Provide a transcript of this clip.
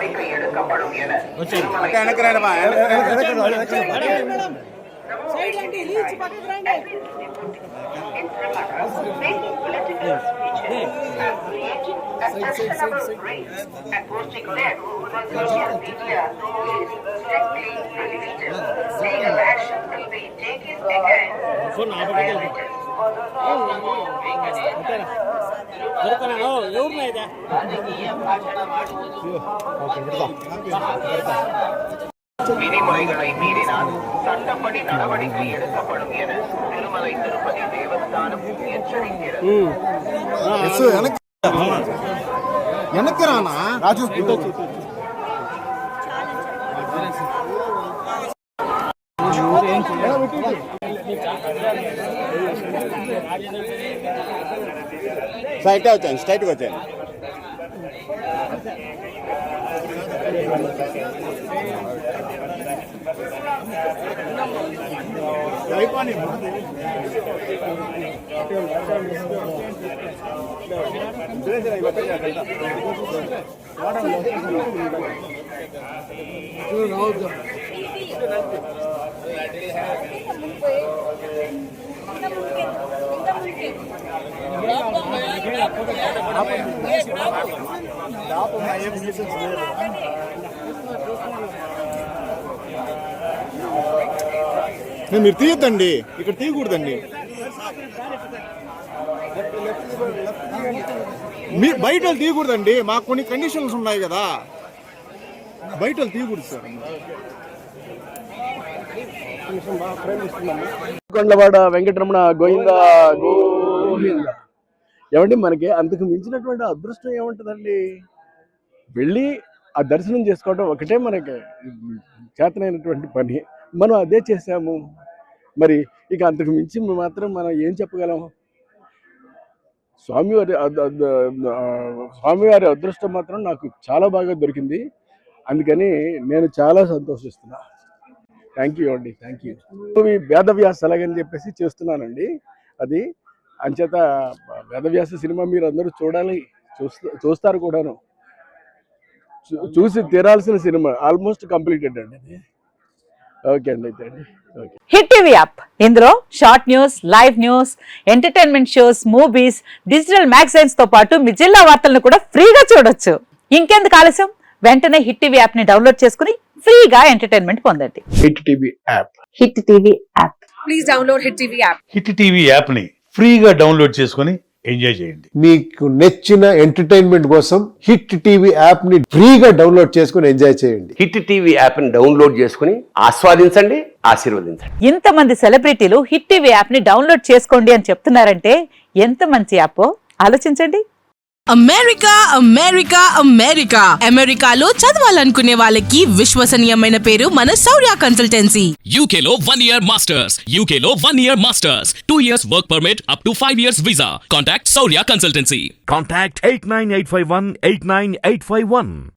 நடவடிக்கை எடுக்கப்படும் என விதிமுறைகளை மீறினால் சட்டப்படி நடவடிக்கை எடுக்கப்படும் என திருமலை திருப்பதி தேவஸ்தானம் எச்சரிக்கிறது. எனக்கு ராஜு స్ట్రైట్ వచ్చాను స్ట్రైట్గా వచ్చాను మీరు తీయద్దండి, ఇక్కడ తీయకూడదండి. మీరు బయట తీయకూడదండి, మాకు కొన్ని కండిషన్స్ ఉన్నాయి కదా, బయట తీయకూడదు సార్. కొండవాడ వెంకటరమణ గోవింద గోవింద. ఏమండి, మనకి అంతకు మించినటువంటి అదృష్టం ఏముంటుందండి? వెళ్ళి ఆ దర్శనం చేసుకోవడం ఒకటే మనకి చేతనైనటువంటి పని. మనం అదే చేసాము. మరి ఇక అంతకు మించి మాత్రం మనం ఏం చెప్పగలం? స్వామివారి అదృష్టం మాత్రం నాకు చాలా బాగా దొరికింది. అందుకని నేను చాలా సంతోషిస్తున్నా. థ్యాంక్ యూ అండి, థ్యాంక్ యూ. వేదవ్యాస అలాగని చెప్పేసి చేస్తున్నానండి. అది అంచేత వేదవ్యాస సినిమా మీరు అందరూ చూడాలి, చూస్తారు కూడాను. చూసి తీరాల్సిన సినిమా. ఆల్మోస్ట్ కంప్లీటెడ్ అండి అది. ఓకే అండి, అయితే అండి. హిట్ టీవీ యాప్, ఇందులో short news, live news, entertainment shows, movies, digital magazines తో పాటు మీ జిల్లా వార్తలను కూడా ఫ్రీగా చూడొచ్చు. ఇంకెందుకు ఆలస్యం? వెంటనే హిట్ టీవీ యాప్ ని డౌన్లోడ్ చేసుకుని ఫ్రీగా ఎంటర్టైన్మెంట్ పొందండి. Hit TV app. Hit TV app. Please download hit TV app. Hit TV app ని ఫ్రీగా డౌన్లోడ్ చేసుకుని ఎంజాయ్ చేయండి. మీకు నచ్చిన ఎంటర్టైన్మెంట్ కోసం హిట్ టీవీ యాప్ ని ఫ్రీగా డౌన్లోడ్ చేసుకుని ఎంజాయ్ చేయండి. హిట్ టీవీ యాప్ ని డౌన్లోడ్ చేసుకుని ఆస్వాదించండి, ఆశీర్వదించండి. ఇంతమంది సెలబ్రిటీలు హిట్ టీవీ యాప్ ని డౌన్లోడ్ చేసుకోండి అని చెప్తున్నారంటే ఎంత మంచి యాప్ ఆలోచించండి. అమెరికా అమెరికా అమెరికా అమెరికాలో చదవాలనుకునే వాళ్ళకి విశ్వసనీయమైన పేరు మన శౌర్య కన్సల్టెన్సీ. UK లో 1 year masters, UK లో 1 year masters, 2 years work permit up to 5 years visa. Contact Shaurya Consultancy. Contact 89851 89851.